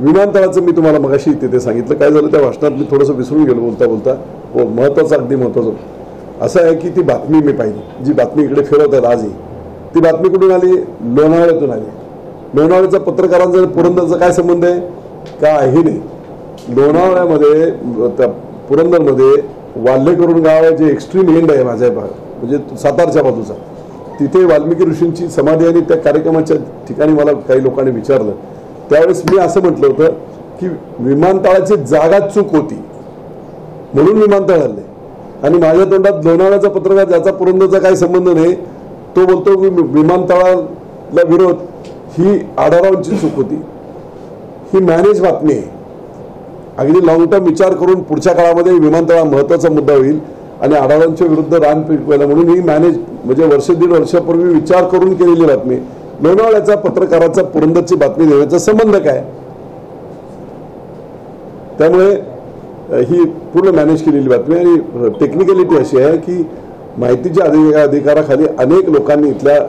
विमानतळाचं मी तुम्हाला मगाशी तिथे सांगितलं. काय झालं त्या भाषणात मी थोडंसं विसरून गेलो बोलता बोलता. महत्त्वाचं, अगदी महत्त्वाचं असं आहे की ती बातमी मी पाहिली, जी बातमी इकडे फिरवतात आजही. ती बातमी कुठून आली? लोणावळ्यातून आली. लोणावळ्याचा पत्रकारांचा पुरंदरचा काय संबंध आहे? काही नाही. लोणावळ्यामध्ये त्या पुरंदरमध्ये वाल्हेकरून गाव आहे, जे एक्स्ट्रीम एंड आहे माझ्या भाग, म्हणजे सातारच्या बाजूचा. तिथे वाल्मिकी ऋषींची समाधी आणि त्या कार्यक्रमाच्या ठिकाणी मला काही लोकांनी विचारलं. त्यावेळेस मी असं म्हटलं होतं की विमानतळाची जागा चूक होती म्हणून विमानतळ हल्ले. आणि माझ्या तोंडात लोणावळ्याचा पत्रकार, ज्याचा पुरंदरचा काही संबंध नाही, तो बोलतो की विमानतळाला विरोध ही आढावांची चूक होती. ही मॅनेज बातमी आहे. अगदी लॉंग टर्म विचार करून पुढच्या काळामध्ये विमानतळ महत्त्वाचा मुद्दा होईल आणि आढावांच्या विरुद्ध रान पिकवायला म्हणून ही मॅनेज म्हणजे वर्ष दीड वर्षापूर्वी विचार करून केलेली बातमी. लोणावळ्याचा पत्रकाराचा पुरंदरची बातमी देण्याचा संबंध काय? त्यामुळे ही पूर्ण मॅनेज केलेली बातमी. आणि टेक्निकॅलिटी अशी आहे की माहितीच्या अधिकाराखाली अनेक लोकांनी इथल्या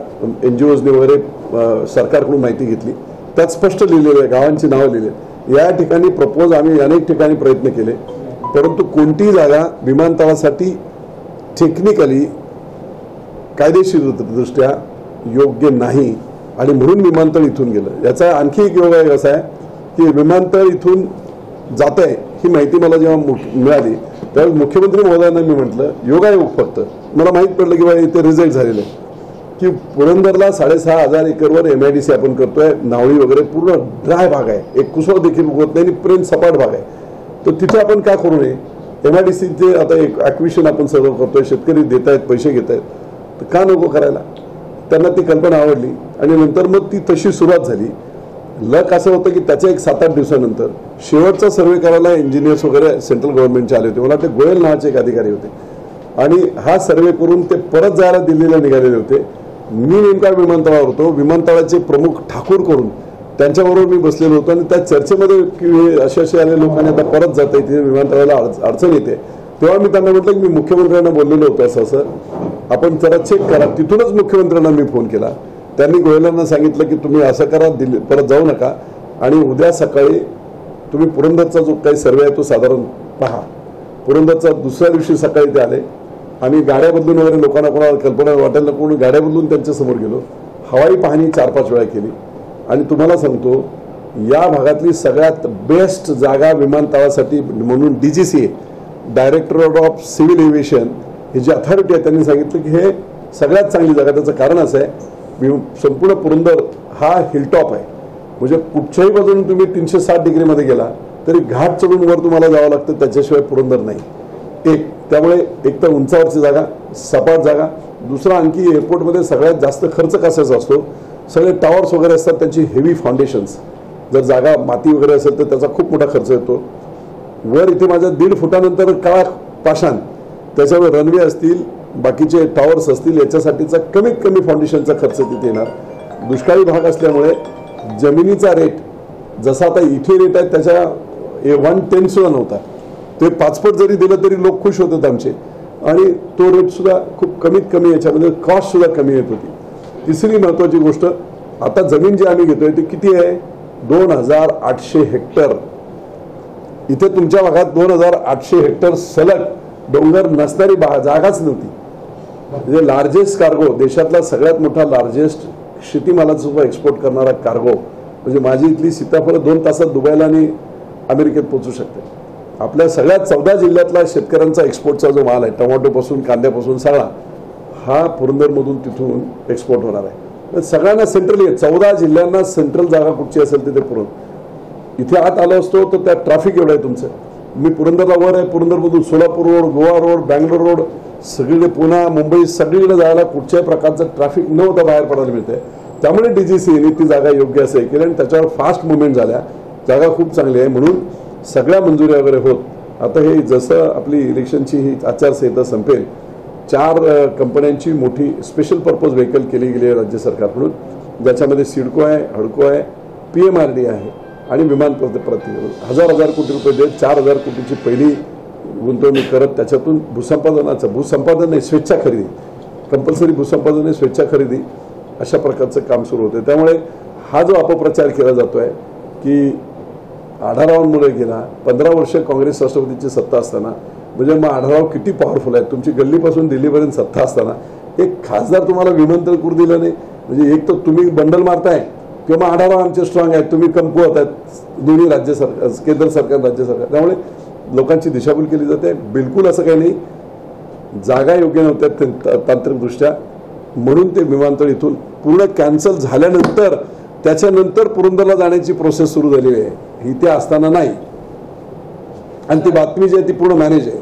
NGOजने वगैरे सरकारकडून माहिती घेतली. त्यात स्पष्ट लिहिलेलं आहे, गावांची नावं लिहिली. या ठिकाणी प्रपोज आम्ही अनेक ठिकाणी प्रयत्न केले, परंतु कोणतीही जागा विमानतळासाठी टेक्निकली कायदेशीरदृष्ट्या योग्य नाही आणि म्हणून विमानतळ इथून गेलं. याचा आणखी एक योगायोग असा आहे की विमानतळ इथून जात आहे ही माहिती मला जेव्हा मिळाली त्यावेळेस मुख्यमंत्री महोदयांना मी म्हटलं, योगायोग फक्त मला माहीत पडलं की बाबा इथे रिझल्ट झालेलं आहे की पुरंदरला 6,500 एकरवर MIDC आपण करतोय. नावळी वगैरे पूर्ण ड्राय भाग आहे, एक कुसळ देखील उगवत नाही आणि प्रेम सपाट भाग आहे. तर तिथे आपण काय करू नये? MIDCचे आता एक ॲक्विशन आपण सर्व करतोय, शेतकरी देत आहेत, पैसे घेत आहेत, तर का नको करायला? त्यांना ती कल्पना आवडली आणि नंतर मग ती तशी सुरुवात झाली. लक असं होतं की त्याच्या एक 7-8 दिवसानंतर शेवटचा सर्वे करायला इंजिनियर्स वगैरे सेंट्रल गव्हर्नमेंटचे आले होते. मला ते गोयल नावाचे एक अधिकारी होते आणि हा सर्वे करून ते परत जायला दिल्लीला निघालेले होते. मी नेमका विमानतळावर होतो. विमानतळाचे प्रमुख ठाकूर करून त्यांच्याबरोबर मी बसलेलो होतो आणि त्या चर्चेमध्ये की असे आले लोकांनी आता परत जाता येते, विमानतळाला अडचण येते. तेव्हा मी त्यांना म्हटलं की मी मुख्यमंत्र्यांना बोललेलो होतो असं आपण जरा चेक करा. तिथूनच मुख्यमंत्र्यांना मी फोन केला. त्यांनी गोयलांना सांगितलं की तुम्ही असं करा, दिल्ली परत जाऊ नका आणि उद्या सकाळी तुम्ही पुरंदरचा जो काही सर्वे आहे तो साधारण पहा. पुरंदरचा दुसऱ्या दिवशी सकाळी ते आले. आम्ही गाड्या बदलून वगैरे लोकांना कोणाला कल्पना वाटायला नको म्हणून गाड्या बदलून त्यांच्यासमोर गेलो. हवाई पाहणी 4-5 वेळा केली आणि तुम्हाला सांगतो या भागातली सगळ्यात बेस्ट जागा विमानतळासाठी म्हणून DGCA, directorate of civil aviation, ही जी अथॉरिटी आहे त्यांनी सांगितलं की हे सगळ्यात चांगली जागा. त्याचं कारण असं आहे संपूर्ण पुरंदर हा हिलटॉप आहे, म्हणजे कुठच्याही बाजून तुम्ही 360 डिग्रीमध्ये गेला तरी घाट चढून वर तुम्हाला जावं लागतं, त्याच्याशिवाय पुरंदर नाही. त्यामुळे एक तर उंचावरची जागा, सपाट जागा. दुसरा आणखी एअरपोर्टमध्ये सगळ्यात जास्त खर्च कशाचा असतो? सगळे टावर्स वगैरे असतात त्यांची हेवी फाउंडेशन्स. जर जागा माती वगैरे असेल तर त्याचा खूप मोठा खर्च येतो. वर इथे माझ्या 1.5 फुटानंतर काळा पाषाण, त्याच्यावर रनवे असतील, बाकीचे टावर्स असतील, याच्यासाठीचा कमीत कमी फाउंडेशनचा खर्च तिथे येणार. दुष्काळी भाग असल्यामुळे जमिनीचा रेट जसा आता इथे रेट आहे त्याच्या 1/10 सुद्धा नव्हता. ते 5 पट जरी दिलं तरी लोक खुश होतात आमचे आणि तो रेट सुद्धा खूप कमीत कमी, याच्यामध्ये कॉस्ट सुद्धा कमी येत होती. तिसरी महत्त्वाची गोष्ट, आता जमीन जी आम्ही घेतोय ती किती आहे? 2,800 हेक्टर. इथे तुमच्या भागात 2,800 हेक्टर सलग डोंगर नसणारी जागाच नव्हती. म्हणजे लार्जेस्ट कार्गो, देशातला सगळ्यात मोठा लार्जेस्ट शेतीमालाचा सुद्धा एक्सपोर्ट करणारा कार्गो, म्हणजे माझी इथली सीताफळ 2 तासात दुबईला आणि अमेरिकेत पोहोचू शकते. आपल्या सगळ्यात 14 जिल्ह्यातला शेतकऱ्यांचा एक्सपोर्टचा जो माल आहे, टोमॅटोपासून कांद्यापासून सगळा, हा पुरंदरमधून तिथून एक्सपोर्ट होणार आहे. सगळ्यांना सेंट्रली 14 जिल्ह्यांना सेंट्रल जागा कुठची असेल तिथे इथे आत आलो असतो तर त्या ट्रॅफिक एवढं आहे तुमचं. मी पुरंदरला वर आहे, पुरंदरमधून Solapur road, Goa road, Bangalore road, सगळीकडे पुणे, मुंबई सगळीकडे जायला कुठच्याही प्रकारचं ट्रॅफिक न होता बाहेर पडायला मिळते. त्यामुळे DGCAने ती जागा योग्य असं केली आणि त्याच्यावर फास्ट मुवमेंट झाल्या. जागा खूप चांगली आहे म्हणून सगळ्या मंजुऱ्या वगैरे होत. आता हे जसं आपली इलेक्शनची ही आचारसंहिता संपेल, 4 कंपन्यांची मोठी स्पेशल पर्पज व्हेकल केली गेली आहे राज्य सरकारकडून, ज्याच्यामध्ये सिडको आहे, हडको आहे, PMRD आहे आणि विमान प्रतिनिधी 1,000 कोटी रुपये देत 4,000 कोटीची पहिली गुंतवणूक करत त्याच्यातून भूसंपादन नाही, स्वेच्छा खरेदी, कंपल्सरी भूसंपादन नाही, स्वेच्छा खरेदी, अशा प्रकारचं काम सुरू होतं. त्यामुळे हा जो अपप्रचार केला जातोय की आढावांमुळे गेला. 15 वर्ष काँग्रेस राष्ट्रवादीची सत्ता असताना, म्हणजे मग आढाव किती पॉवरफुल आहेत. तुमची गल्लीपासून दिल्लीपर्यंत सत्ता असताना एक खासदार तुम्हाला विमानतळ करू दिलं नाही. म्हणजे एक तर तुम्ही बंडल मारताय किंवा आढावा आमचे स्ट्रॉंग आहेत, तुम्ही कमकुवत आहेत दोन्ही राज्य सरकार, केंद्र सरकार, राज्य सरकार. त्यामुळे लोकांची दिशाभूल केली जाते. बिलकुल असं काही नाही. जागा योग्य नव्हत्या तांत्रिकदृष्ट्या, म्हणून ते विमानतळ इथून पूर्ण कॅन्सल झाल्यानंतर त्याच्यानंतर पुरंदरला जाण्याची प्रोसेस सुरू झाली आहे. ही ते असताना नाही. आणि ती बातमी जी आहे ती पूर्ण मॅनेज आहे.